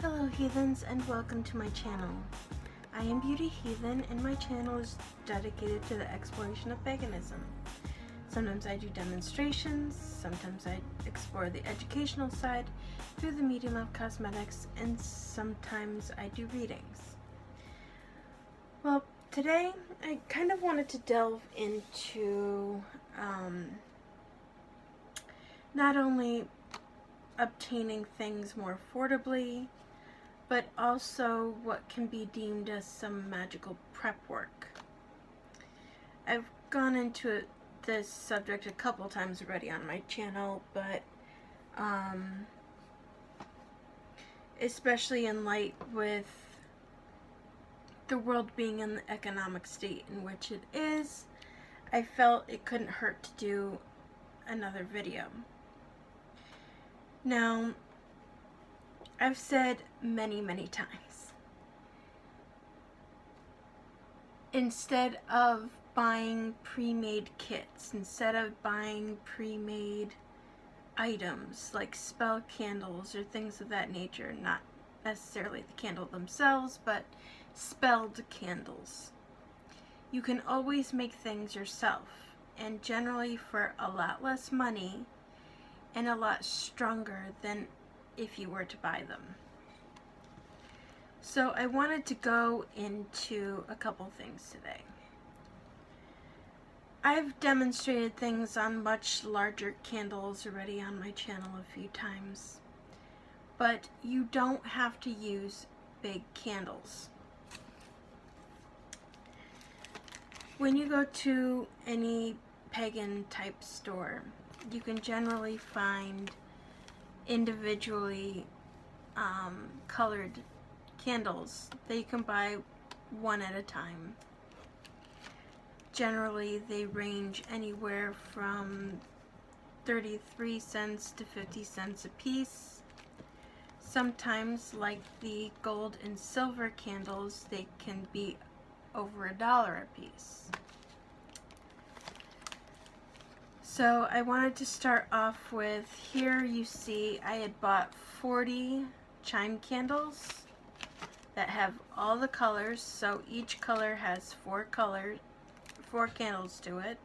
Hello heathens and welcome to my channel. I am Beauty Heathen and my channel is dedicated to the exploration of paganism. Sometimes I do demonstrations, sometimes I explore the educational side through the medium of cosmetics, and sometimes I do readings. Well, today I kind of wanted to delve into not only obtaining things more affordably, but also what can be deemed as some magical prep work. I've gone into this subject a couple times already on my channel, but especially in light with the world being in the economic state in which it is, I felt it couldn't hurt to do another video. Now, I've said many times, instead of buying pre-made kits, instead of buying pre-made items like spell candles or things of that nature, not necessarily the candle themselves, but spelled candles, you can always make things yourself, and generally for a lot less money and a lot stronger than if you were to buy them. So I wanted to go into a couple things today. I've demonstrated things on much larger candles already on my channel a few times, but you don't have to use big candles. When you go to any pagan type store, you can generally find individually colored candles that you can buy one at a time. Generally, they range anywhere from 33 cents to 50 cents a piece. Sometimes, like the gold and silver candles, they can be over $1 a piece. So I wanted to start off with, here you see I had bought 40 chime candles that have all the colors, so each color has four candles to it,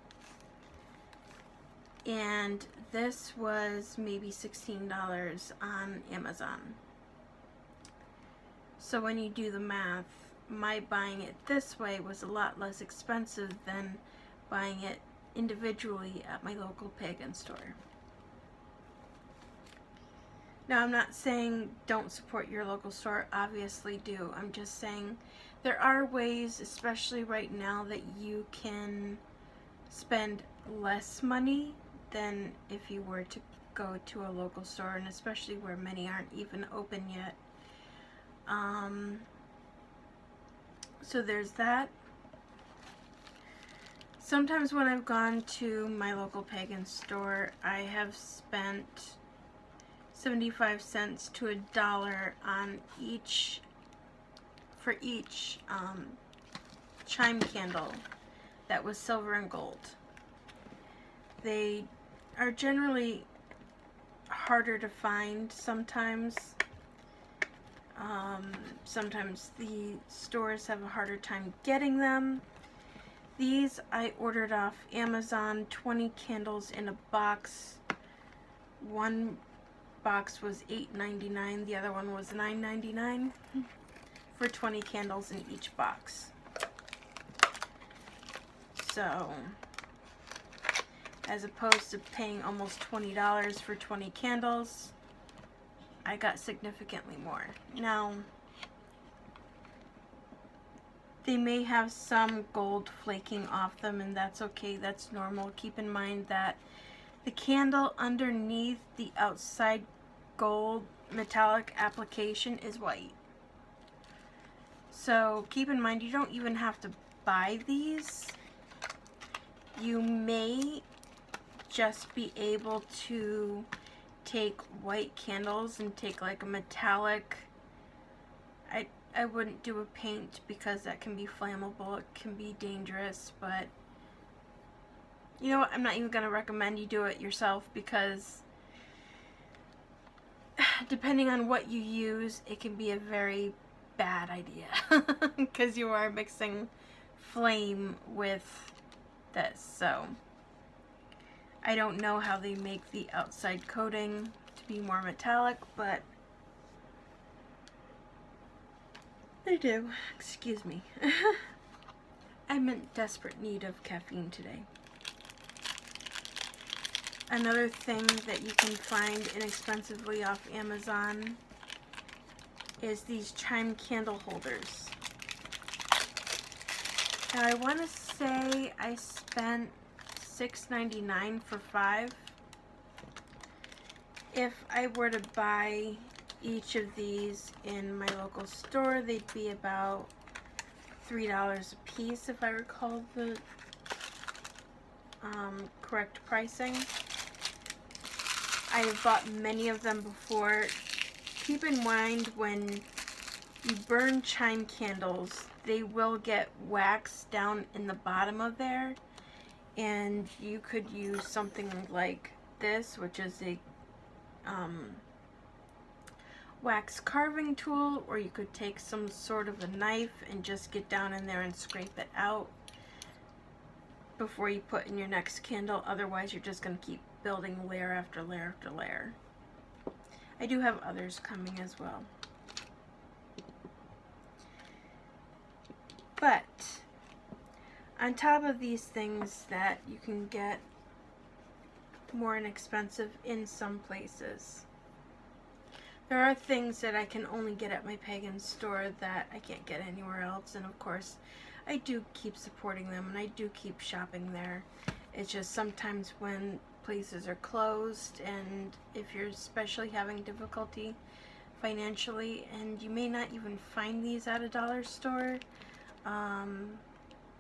and this was maybe $16 on Amazon. So when you do the math, my buying it this way was a lot less expensive than buying it individually at my local pagan store. Now, I'm not saying don't support your local store, obviously do. I'm just saying there are ways, especially right now, that you can spend less money than if you were to go to a local store, and especially where many aren't even open yet. So there's that. Sometimes when I've gone to my local pagan store, I have spent 75 cents to $1 on each chime candle that was silver and gold. They are generally harder to find sometimes. Sometimes the stores have a harder time getting them. These I ordered off Amazon, 20 candles in a box. One box was $8.99, the other one was $9.99 for 20 candles in each box. So, as opposed to paying almost $20 for 20 candles, I got significantly more. Now, they may have some gold flaking off them, and that's okay, that's normal. Keep in mind that the candle underneath the outside gold metallic application is white. So keep in mind, you don't even have to buy these. You may just be able to take white candles and take like a metallic, I wouldn't do a paint because that can be flammable, it can be dangerous, but you know what, I'm not even going to recommend you do it yourself because depending on what you use, it can be a very bad idea because you are mixing flame with this. So I don't know how they make the outside coating to be more metallic, but they do. Excuse me. I'm in desperate need of caffeine today. Another thing that you can find inexpensively off Amazon is these chime candle holders. Now I want to say I spent $6.99 for 5. If I were to buy each of these in my local store, they'd be about $3 a piece if I recall the correct pricing. I have bought many of them before. Keep in mind, when you burn chime candles, they will get wax down in the bottom of there, and you could use something like this, which is a wax carving tool, or you could take some sort of a knife and just get down in there and scrape it out before you put in your next candle. Otherwise, you're just going to keep building layer after layer after layer. I do have others coming as well. But on top of these things that you can get more inexpensive in some places, there are things that I can only get at my pagan store that I can't get anywhere else, and of course I do keep supporting them and I do keep shopping there. It's just sometimes when places are closed, and if you're especially having difficulty financially and you may not even find these at a dollar store, I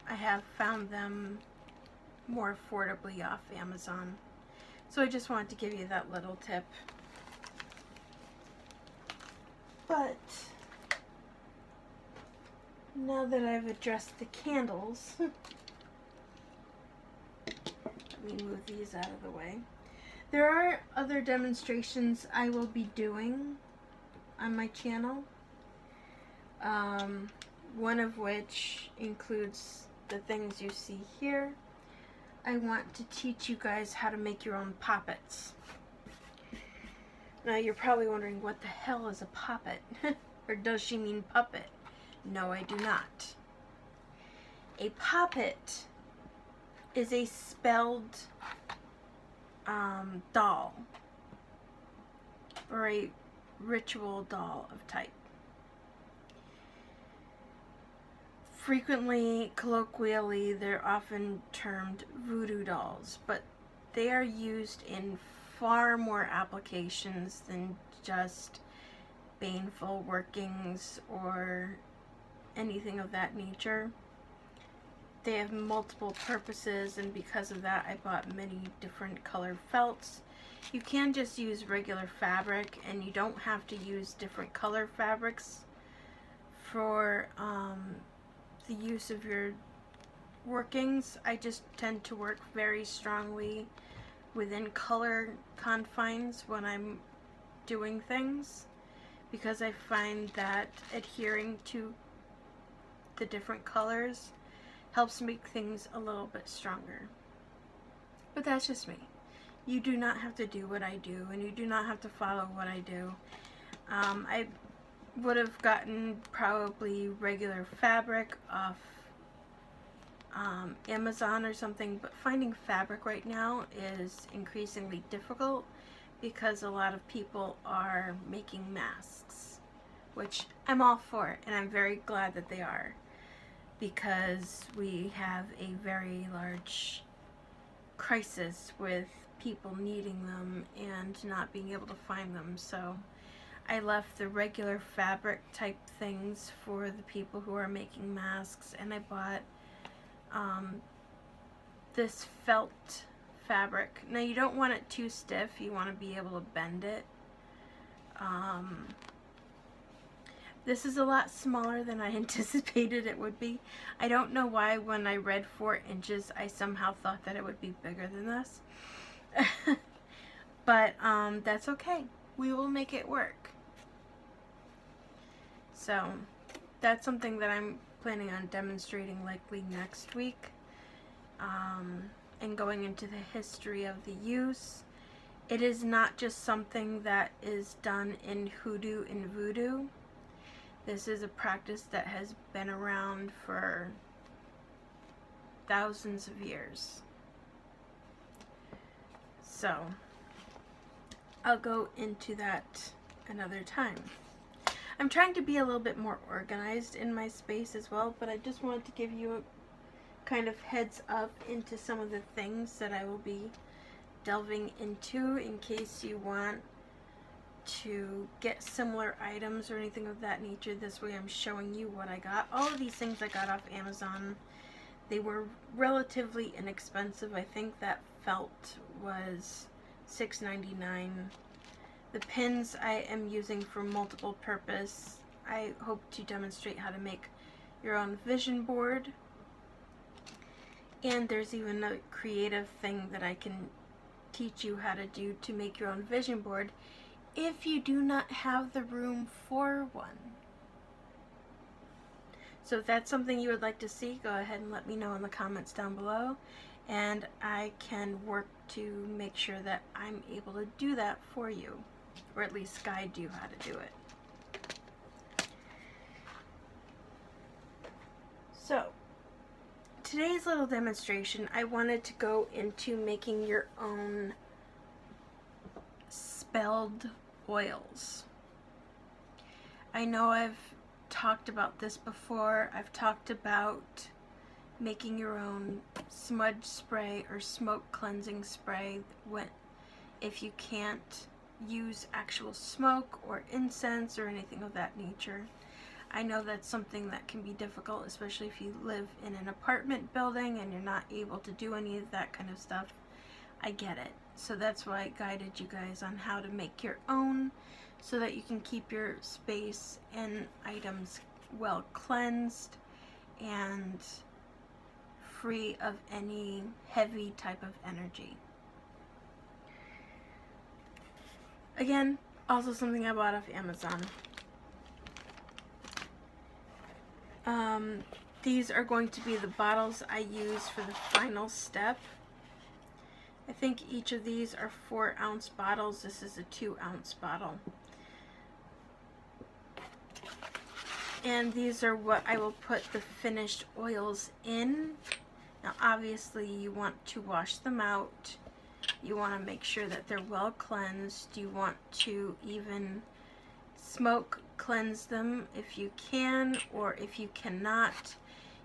have found them more affordably off Amazon. So I just wanted to give you that little tip. But now that I've addressed the candles, let me move these out of the way. There are other demonstrations I will be doing on my channel. One of which includes the things you see here. I want to teach you guys how to make your own poppets. Now you're probably wondering, what the hell is a poppet? Or does she mean puppet? No, I do not. A poppet is a spelled doll, or a ritual doll of type. Frequently, colloquially, they're often termed voodoo dolls, but they are used in far more applications than just baneful workings or anything of that nature. They have multiple purposes, and because of that, I bought many different colored felts. You can just use regular fabric, and you don't have to use different color fabrics for the use of your workings. I just tend to work very strongly within color confines when I'm doing things, because I find that adhering to the different colors helps make things a little bit stronger. But that's just me. You do not have to do what I do, and you do not have to follow what I do. I would have gotten probably regular fabric off Amazon or something, but finding fabric right now is increasingly difficult because a lot of people are making masks, which I'm all for, and I'm very glad that they are, because we have a very large crisis with people needing them and not being able to find them. So I left the regular fabric type things for the people who are making masks, and I bought this felt fabric. Now you don't want it too stiff, you want to be able to bend it. This is a lot smaller than I anticipated it would be. I don't know why when I read 4 inches I somehow thought that it would be bigger than this. But that's okay. we will make it work. So that's something that I'm planning on demonstrating likely next week, and going into the history of the use. It is not just something that is done in hoodoo and voodoo. This is a practice that has been around for thousands of years. So I'll go into that another time. I'm trying to be a little bit more organized in my space as well, but I just wanted to give you a kind of heads up into some of the things that I will be delving into in case you want to get similar items or anything of that nature. This way I'm showing you what I got. All of these things I got off Amazon. They were relatively inexpensive. I think that felt was $6.99. The pins I am using for multiple purpose. I hope to demonstrate how to make your own vision board. And there's even a creative thing that I can teach you how to do to make your own vision board if you do not have the room for one. So if that's something you would like to see, go ahead and let me know in the comments down below, and I can work to make sure that I'm able to do that for you, or at least guide you how to do it. So today's little demonstration, I wanted to go into making your own spelled oils. I know I've talked about this before. I've talked about making your own smudge spray or smoke cleansing spray if you can't use actual smoke or incense or anything of that nature. I know that's something that can be difficult, especially if you live in an apartment building and you're not able to do any of that kind of stuff. I get it. So that's why I guided you guys on how to make your own, so that you can keep your space and items well cleansed and free of any heavy type of energy. Again, also something I bought off Amazon. These are going to be the bottles I use for the final step. I think each of these are 4-ounce bottles. This is a 2-ounce bottle. And these are what I will put the finished oils in. Now obviously you want to wash them out. You want to make sure that they're well cleansed. You want to even smoke cleanse them if you can, or if you cannot,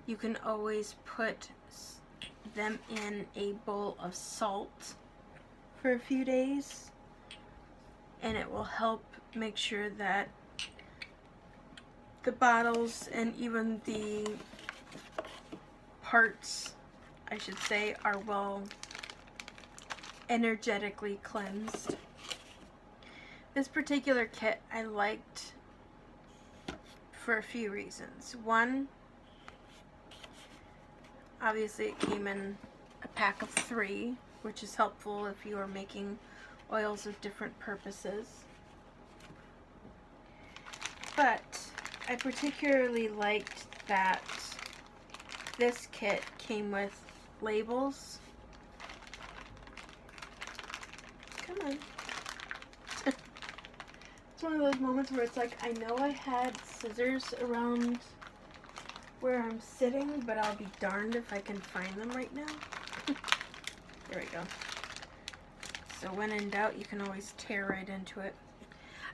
you can always put them in a bowl of salt for a few days, and it will help make sure that the bottles and even the parts, I should say, are well energetically cleansed. This particular kit I liked for a few reasons. One, obviously it came in a pack of 3, which is helpful if you are making oils of different purposes. But I particularly liked that this kit came with labels. Come on. It's one of those moments where it's like, I know I had scissors around where I'm sitting, but I'll be darned if I can find them right now. There we go. So when in doubt, you can always tear right into it.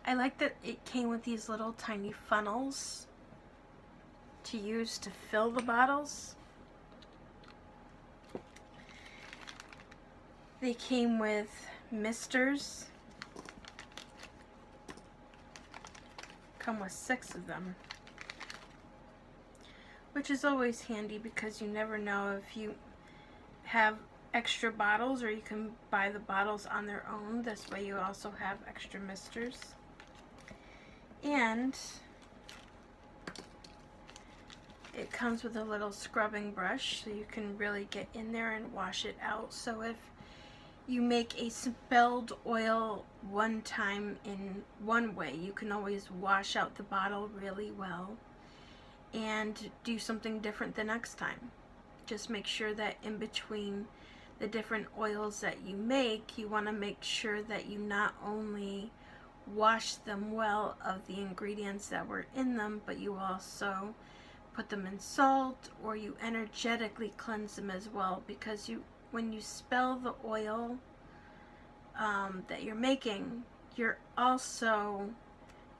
I like that it came with these little tiny funnels to use to fill the bottles. They came with misters. Come with 6 of them, which is always handy because you never know if you have extra bottles, or you can buy the bottles on their own. This way you also have extra misters. And it comes with a little scrubbing brush, so you can really get in there and wash it out. So if you make a spelled oil one time in one way, you can always wash out the bottle really well and do something different the next time. Just make sure that in between the different oils that you make, you want to make sure that you not only wash them well of the ingredients that were in them, but you also put them in salt, or you energetically cleanse them as well, because when you spell the oil that you're making, you're also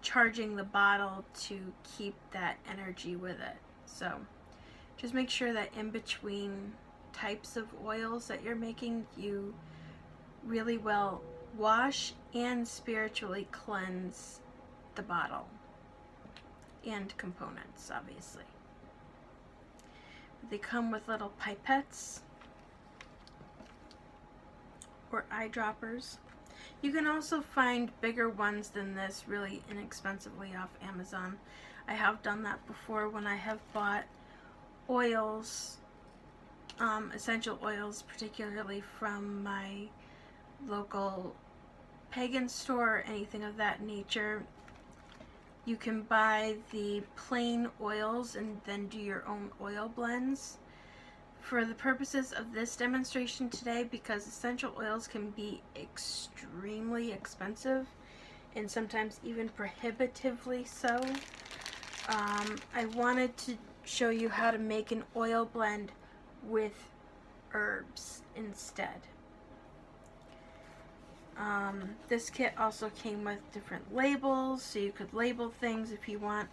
charging the bottle to keep that energy with it. So just make sure that in between types of oils that you're making, you really well wash and spiritually cleanse the bottle and components, obviously. They come with little pipettes or eyedroppers. You can also find bigger ones than this really inexpensively off Amazon. I have done that before when I have bought oils, essential oils, particularly from my local pagan store or anything of that nature. You can buy the plain oils and then do your own oil blends. For the purposes of this demonstration today, because essential oils can be extremely expensive and sometimes even prohibitively so, I wanted to show you how to make an oil blend with herbs instead. This kit also came with different labels, so you could label things if you want.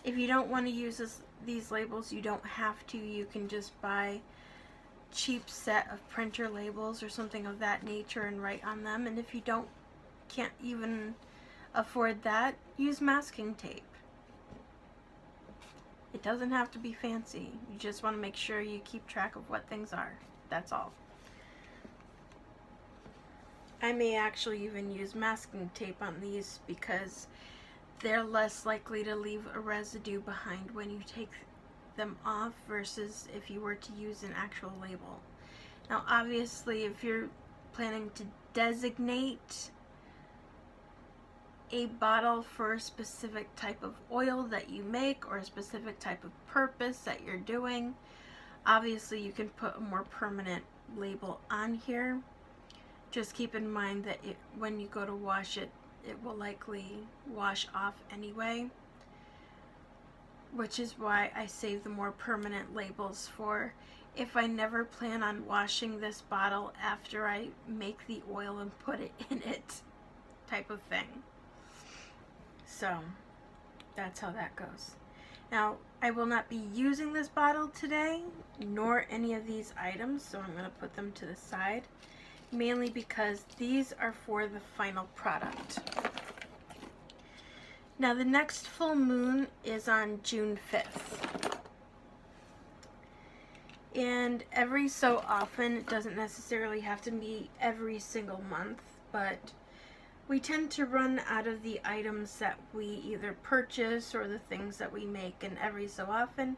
If you don't want to use these labels, you don't have to. You can just buy cheap set of printer labels or something of that nature and write on them. And if you can't even afford that, use masking tape. It doesn't have to be fancy. You just want to make sure you keep track of what things are. That's all. I may actually even use masking tape on these because they're less likely to leave a residue behind when you take them off versus if you were to use an actual label. Now obviously if you're planning to designate a bottle for a specific type of oil that you make or a specific type of purpose that you're doing, obviously you can put a more permanent label on here. Just keep in mind that when you go to wash it, it will likely wash off anyway, which is why I save the more permanent labels for if I never plan on washing this bottle after I make the oil and put it in it, type of thing. So that's how that goes. Now I will not be using this bottle today, nor any of these items, so I'm going to put them to the side, mainly because these are for the final product. Now the next full moon is on June 5th. And every so often, it doesn't necessarily have to be every single month, but we tend to run out of the items that we either purchase or the things that we make, and every so often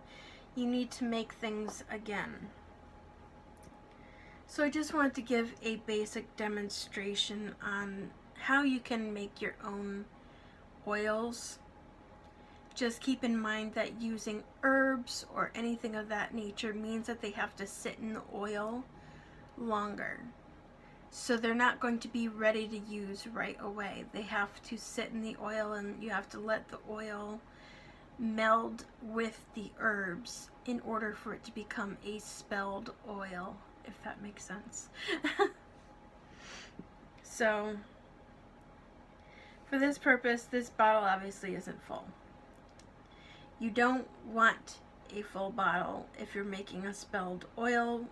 you need to make things again. So I just wanted to give a basic demonstration on how you can make your own oils. Just keep in mind that using herbs or anything of that nature means that they have to sit in the oil longer. So they're not going to be ready to use right away. They have to sit in the oil, and you have to let the oil meld with the herbs in order for it to become a spelled oil, if that makes sense. So for this purpose, this bottle obviously isn't full. You don't want a full bottle if you're making a spelled oil,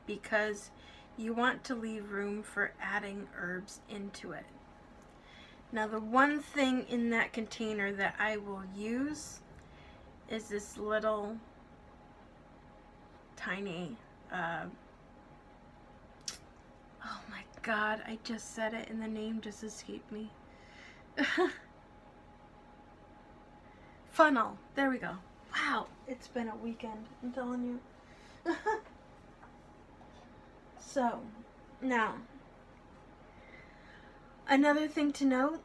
because you want to leave room for adding herbs into it. Now the one thing in that container that I will use is this little tiny, oh my god, I just said it and the name just escaped me. Funnel, there we go. Wow, it's been a weekend, I'm telling you. So, now, Another thing to note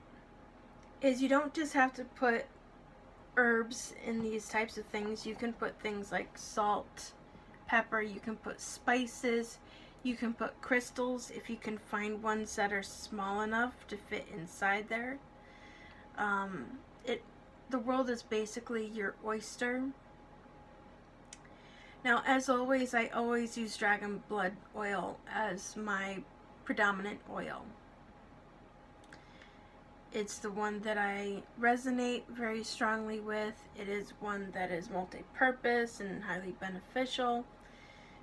is you don't just have to put herbs in these types of things. You can put things like salt, pepper, you can put spices, you can put crystals if you can find ones that are small enough to fit inside there. The world is basically your oyster. Now, as always, I always use dragon blood oil as my predominant oil. It's the one that I resonate very strongly with. It is one that is multi-purpose and highly beneficial.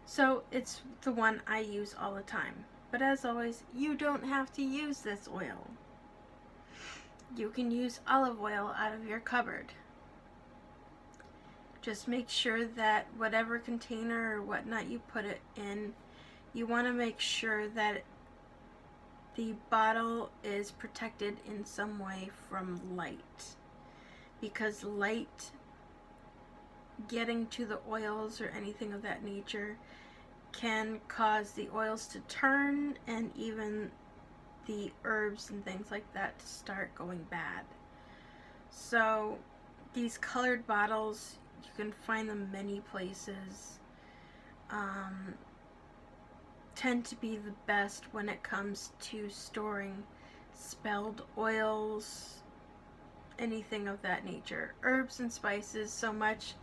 So it's the one I use all the time. But as always, you don't have to use this oil. You can use olive oil out of your cupboard. Just make sure that whatever container or whatnot you put it in, you want to make sure that the bottle is protected in some way from light. Because light getting to the oils or anything of that nature can cause the oils to turn and even the herbs and things like that to start going bad. So these colored bottles, you can find them many places, tend to be the best when it comes to storing spelled oils, anything of that nature. Herbs and spices, so much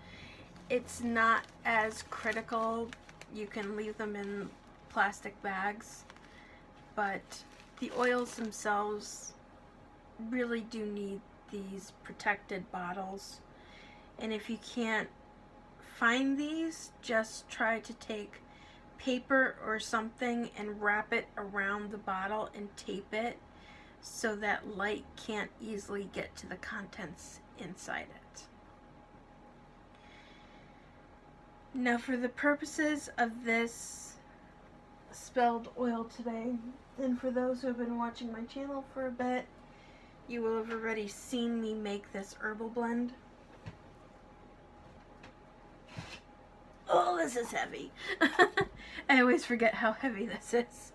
it's not as critical. You can leave them in plastic bags, but the oils themselves really do need these protected bottles. And if you can't find these, just try to take paper or something and wrap it around the bottle and tape it so that light can't easily get to the contents inside it. Now, for the purposes of this spelled oil today, and for those who have been watching my channel for a bit, you will have already seen me make this herbal blend. Oh, this is heavy. I always forget how heavy this is.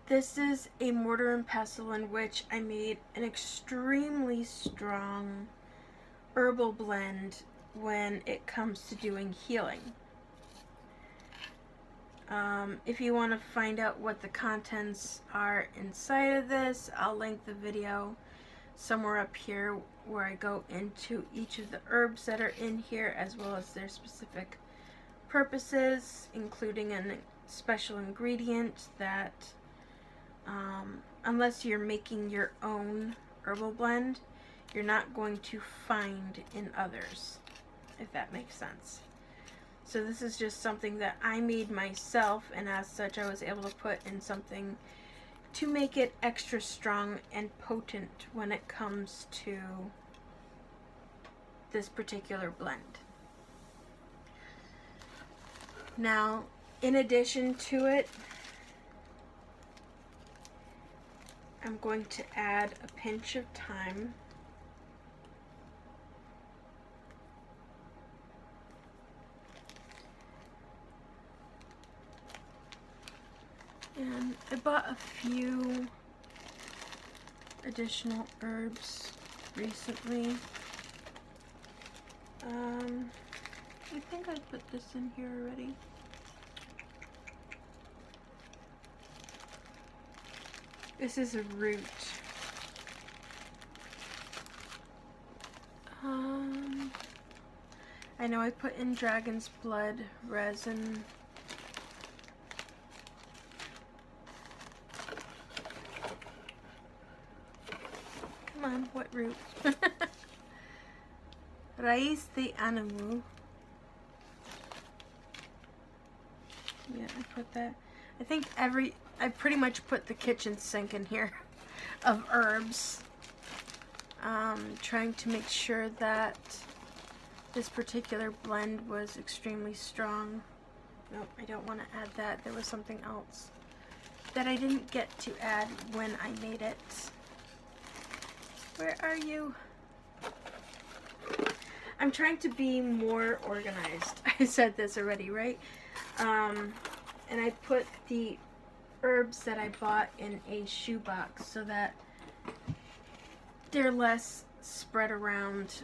This is a mortar and pestle in which I made an extremely strong herbal blend when it comes to doing healing. If you want to find out what the contents are inside of this, I'll link the video somewhere up here where I go into each of the herbs that are in here as well as their specific purposes, including a special ingredient that unless you're making your own herbal blend, you're not going to find in others, if that makes sense. So this is just something that I made myself, and as such I was able to put in something to make it extra strong and potent when it comes to this particular blend. Now, in addition to it, I'm going to add a pinch of thyme. And I bought a few additional herbs recently. I think I put this in here already. This is a root. I know I put in dragon's blood resin. Come on, what root? Raíz de Anamu. Yeah, I put that. I think I pretty much put the kitchen sink in here of herbs. Trying to make sure that this particular blend was extremely strong. Nope, I don't want to add that. There was something else that I didn't get to add when I made it. Where are you? I'm trying to be more organized. I said this already, right? And I put the herbs that I bought in a shoebox so that they're less spread around.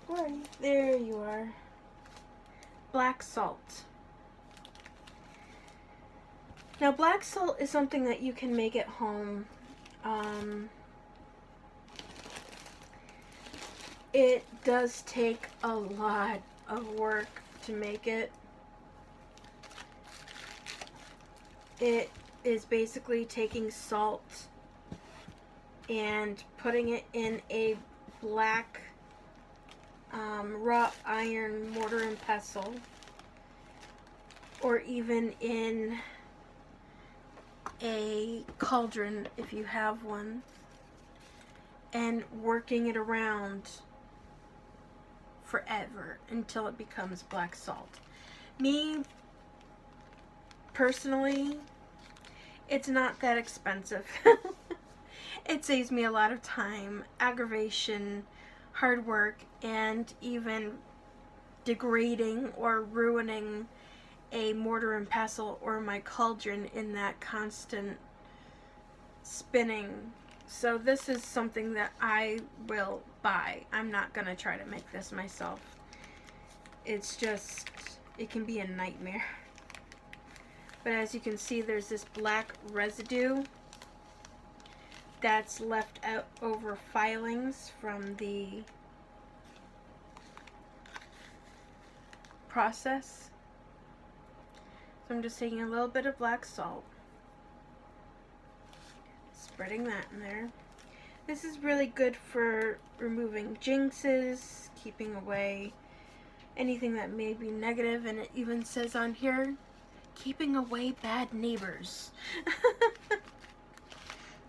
Where are you? There you are. Black salt. Now, black salt is something that you can make at home. It does take a lot of work to make it. It is basically taking salt and putting it in a black wrought iron mortar and pestle, or even in a cauldron if you have one, and working it around forever until it becomes black salt. Me, personally, it's not that expensive. It saves me a lot of time, aggravation, hard work, and even degrading or ruining a mortar and pestle or my cauldron in that constant spinning. So this is something that I will buy. I'm not going to try to make this myself. It's just, it can be a nightmare. But as you can see, there's this black residue that's left out over filings from the process. So I'm just taking a little bit of black salt, spreading that in there. This is really good for removing jinxes, keeping away anything that may be negative, and it even says on here, keeping away bad neighbors.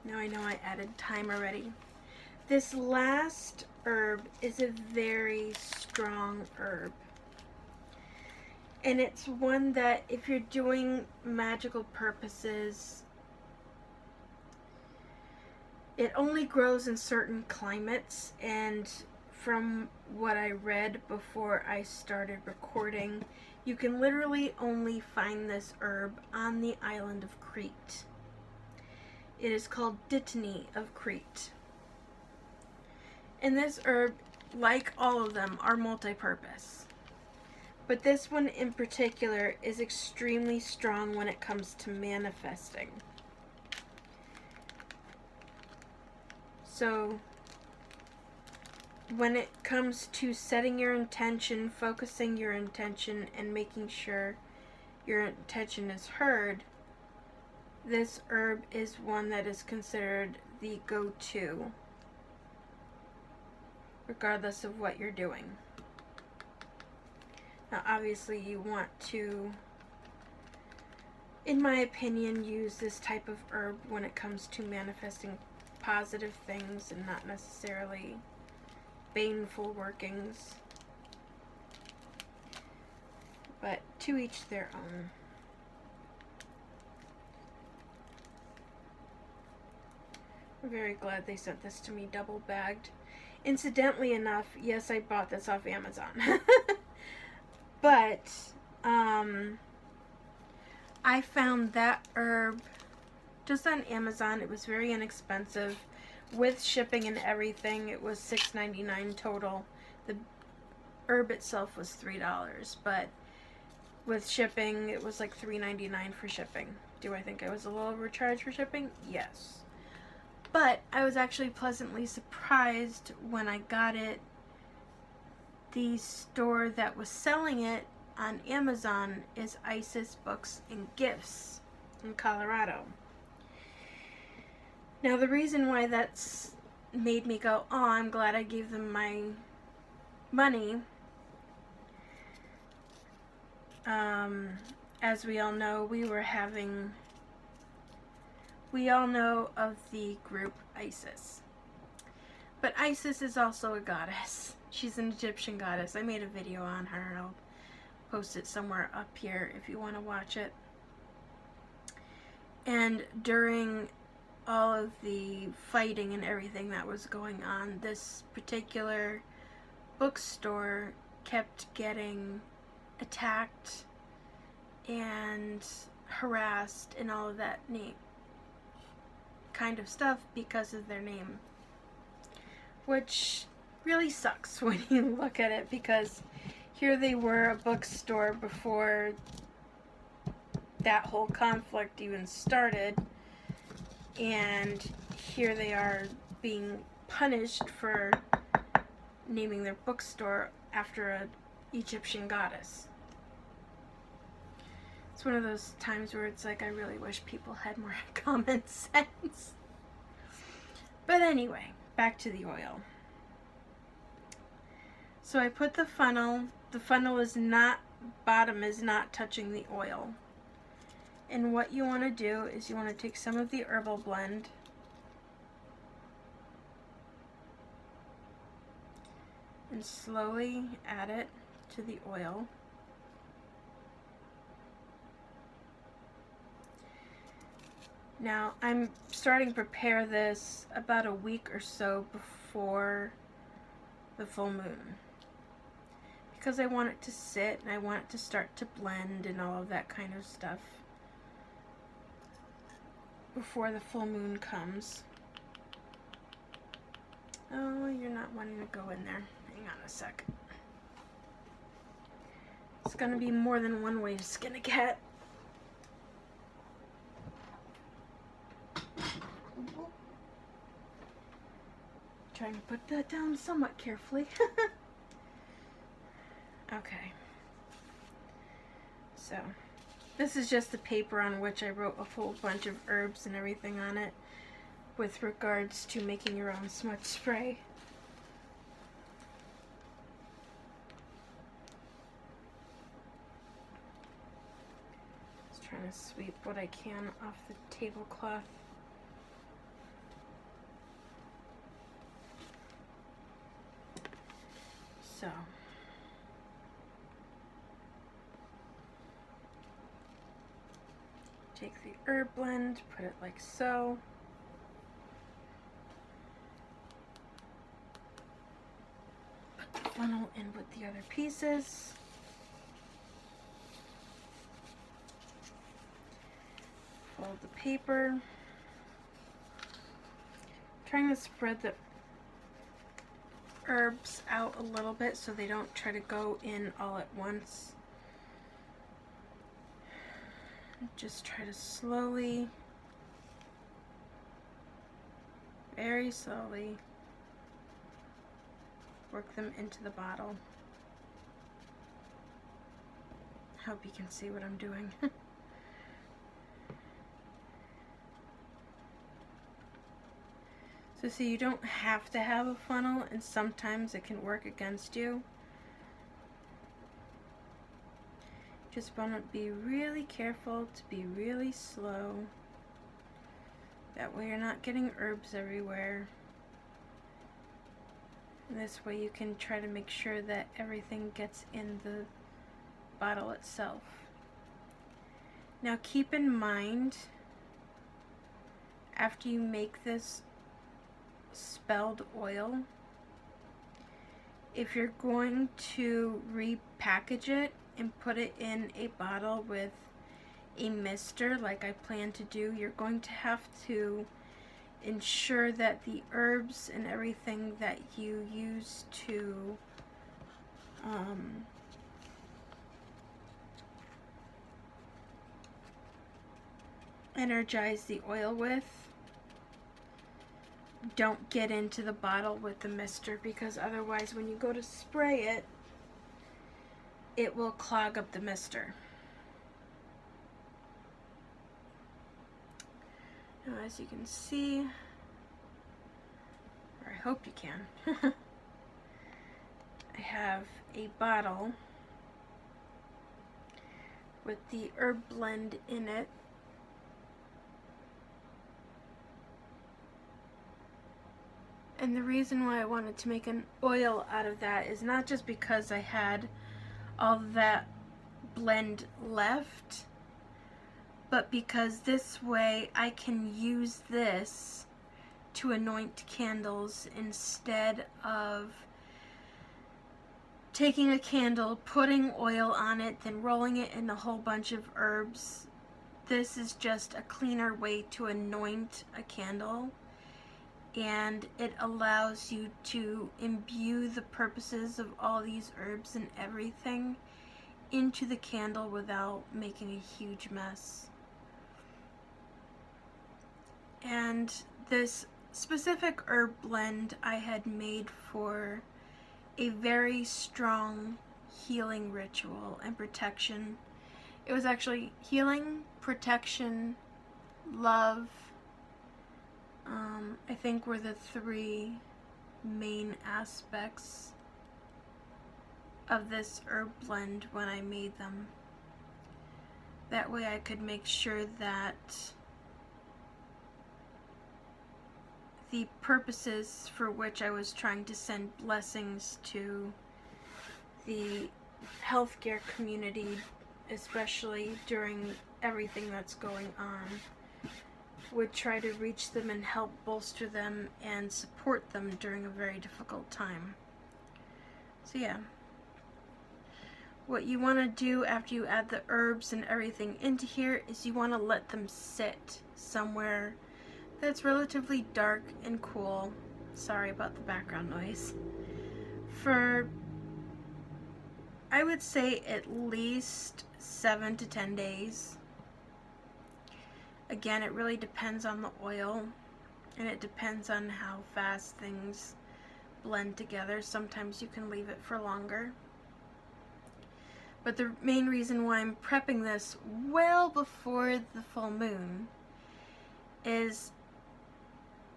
Now I know I added thyme already. This last herb is a very strong herb. And it's one that if you're doing magical purposes, it only grows in certain climates. And from what I read before I started recording, you can literally only find this herb on the island of Crete. It is called Dittany of Crete. And this herb, like all of them, are multi-purpose. But this one in particular is extremely strong when it comes to manifesting. So, when it comes to setting your intention, focusing your intention, and making sure your intention is heard, this herb is one that is considered the go-to, regardless of what you're doing. Now, obviously, you want to, in my opinion, use this type of herb when it comes to manifesting positive things and not necessarily baneful workings. But to each their own. I'm very glad they sent this to me double bagged. Incidentally enough, yes, I bought this off Amazon. But I found that herb just on Amazon. It was very inexpensive. With shipping and everything, it was $6.99 total. The herb itself was $3, but with shipping, it was like $3.99 for shipping. Do I think I was a little overcharged for shipping? Yes. But I was actually pleasantly surprised when I got it. The store that was selling it on Amazon is Isis Books and Gifts in Colorado. Now, the reason why that's made me go, oh, I'm glad I gave them my money, as we all know, we all know of the group Isis. But Isis is also a goddess. She's an Egyptian goddess. I made a video on her. I'll post it somewhere up here if you want to watch it. And during all of the fighting and everything that was going on, this particular bookstore kept getting attacked and harassed and all of that kind of stuff because of their name, which really sucks when you look at it, because here they were, a bookstore, before that whole conflict even started, and here they are being punished for naming their bookstore after an Egyptian goddess. It's one of those times where it's like, I really wish people had more common sense. But anyway, back to the oil. So I put the funnel is not, bottom is not touching the oil. And what you want to do is you want to take some of the herbal blend and slowly add it to the oil. Now, I'm starting to prepare this about a week or so before the full moon, because I want it to sit and I want it to start to blend and all of that kind of stuff before the full moon comes. Oh, you're not wanting to go in there. Hang on a sec. It's gonna be more than one way to skin a cat. Trying to put that down somewhat carefully. Okay. So, this is just the paper on which I wrote a whole bunch of herbs and everything on it with regards to making your own smudge spray. Just trying to sweep what I can off the tablecloth. So, take the herb blend, put it like so. Put the funnel in with the other pieces. Fold the paper. Trying to spread the herbs out a little bit so they don't try to go in all at once. Just try to slowly, very slowly, work them into the bottle. Hope you can see what I'm doing. So see, you don't have to have a funnel, and sometimes it can work against you. Just want to be really careful to be really slow. That way you're not getting herbs everywhere. And this way you can try to make sure that everything gets in the bottle itself. Now keep in mind, after you make this spelled oil, if you're going to repackage it and put it in a bottle with a mister like I plan to do, you're going to have to ensure that the herbs and everything that you use to energize the oil with don't get into the bottle with the mister, because otherwise when you go to spray it, it will clog up the mister. Now, as you can see, or I hope you can, I have a bottle with the herb blend in it. And the reason why I wanted to make an oil out of that is not just because I had all that blend left, but because this way I can use this to anoint candles instead of taking a candle, putting oil on it, then rolling it in a whole bunch of herbs. This is just a cleaner way to anoint a candle, and it allows you to imbue the purposes of all these herbs and everything into the candle without making a huge mess. And this specific herb blend I had made for a very strong healing ritual and protection. It was actually healing, protection, love, I think were the three main aspects of this herb blend when I made them. That way I could make sure that the purposes for which I was trying to send blessings to the healthcare community, especially during everything that's going on, would try to reach them and help bolster them and support them during a very difficult time. So yeah, what you want to do after you add the herbs and everything into here is you want to let them sit somewhere that's relatively dark and cool. Sorry about the background noise. For, I would say, at least 7 to 10 days. Again, it really depends on the oil, and it depends on how fast things blend together. Sometimes you can leave it for longer. But the main reason why I'm prepping this well before the full moon is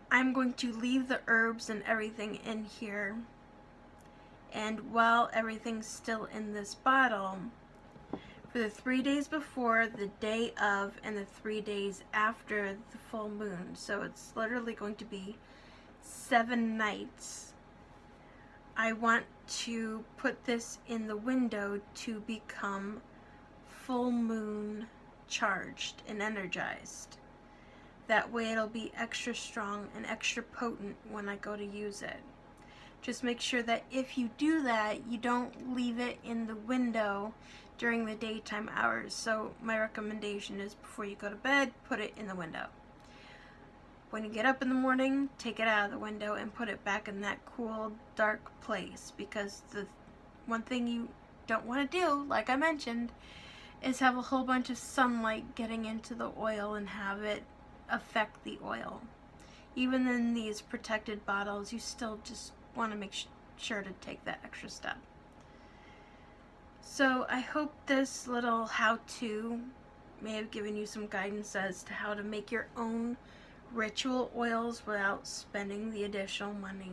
I'm going to leave the herbs and everything in here, and while everything's still in this bottle, for the 3 days before, the day of, and the 3 days after the full moon, so it's literally going to be 7 nights, I want to put this in the window to become full moon charged and energized. That way it'll be extra strong and extra potent when I go to use it. Just make sure that if you do that, you don't leave it in the window during the daytime hours. So my recommendation is before you go to bed, put it in the window. When you get up in the morning, take it out of the window and put it back in that cool, dark place, because the one thing you don't want to do, like I mentioned, is have a whole bunch of sunlight getting into the oil and have it affect the oil. Even in these protected bottles, you still just want to make sure to take that extra step. So I hope this little how-to may have given you some guidance as to how to make your own ritual oils without spending the additional money.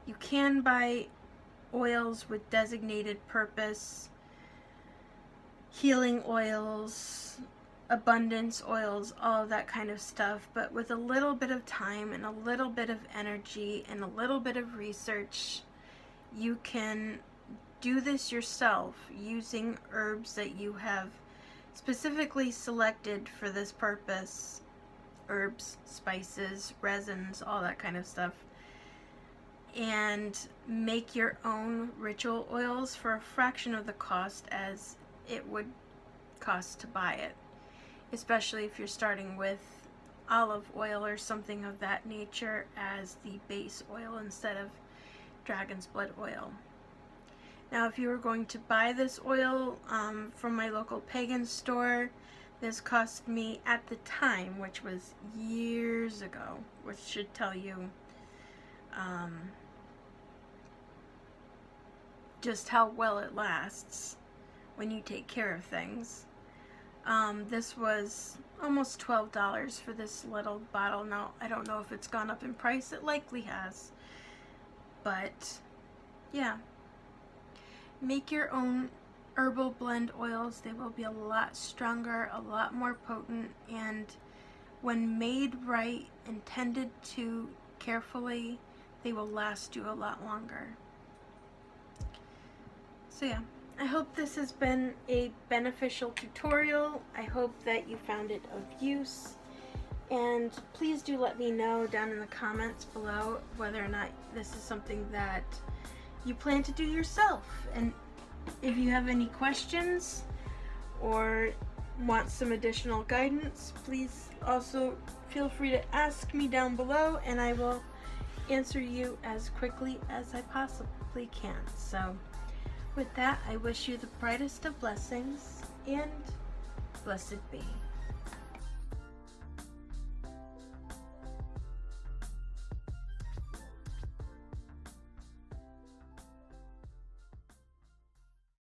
You can buy oils with designated purpose, healing oils, abundance oils, all of that kind of stuff, but with a little bit of time and a little bit of energy and a little bit of research, you can do this yourself using herbs that you have specifically selected for this purpose. Herbs, spices, resins, all that kind of stuff, and make your own ritual oils for a fraction of the cost as it would cost to buy it, especially if you're starting with olive oil or something of that nature as the base oil instead of dragon's blood oil. Now, if you were going to buy this oil from my local pagan store, this cost me at the time, which was years ago, which should tell you just how well it lasts when you take care of things. This was almost $12 for this little bottle. Now, I don't know if it's gone up in price. It likely has. But, yeah. Make your own herbal blend oils. They will be a lot stronger, a lot more potent, and when made right and tended to carefully, they will last you a lot longer. So yeah, I hope this has been a beneficial tutorial. I hope that you found it of use, and please do let me know down in the comments below whether or not this is something that you plan to do yourself. And if you have any questions or want some additional guidance, please also feel free to ask me down below, and I will answer you as quickly as I possibly can. So with that, I wish you the brightest of blessings, and blessed be.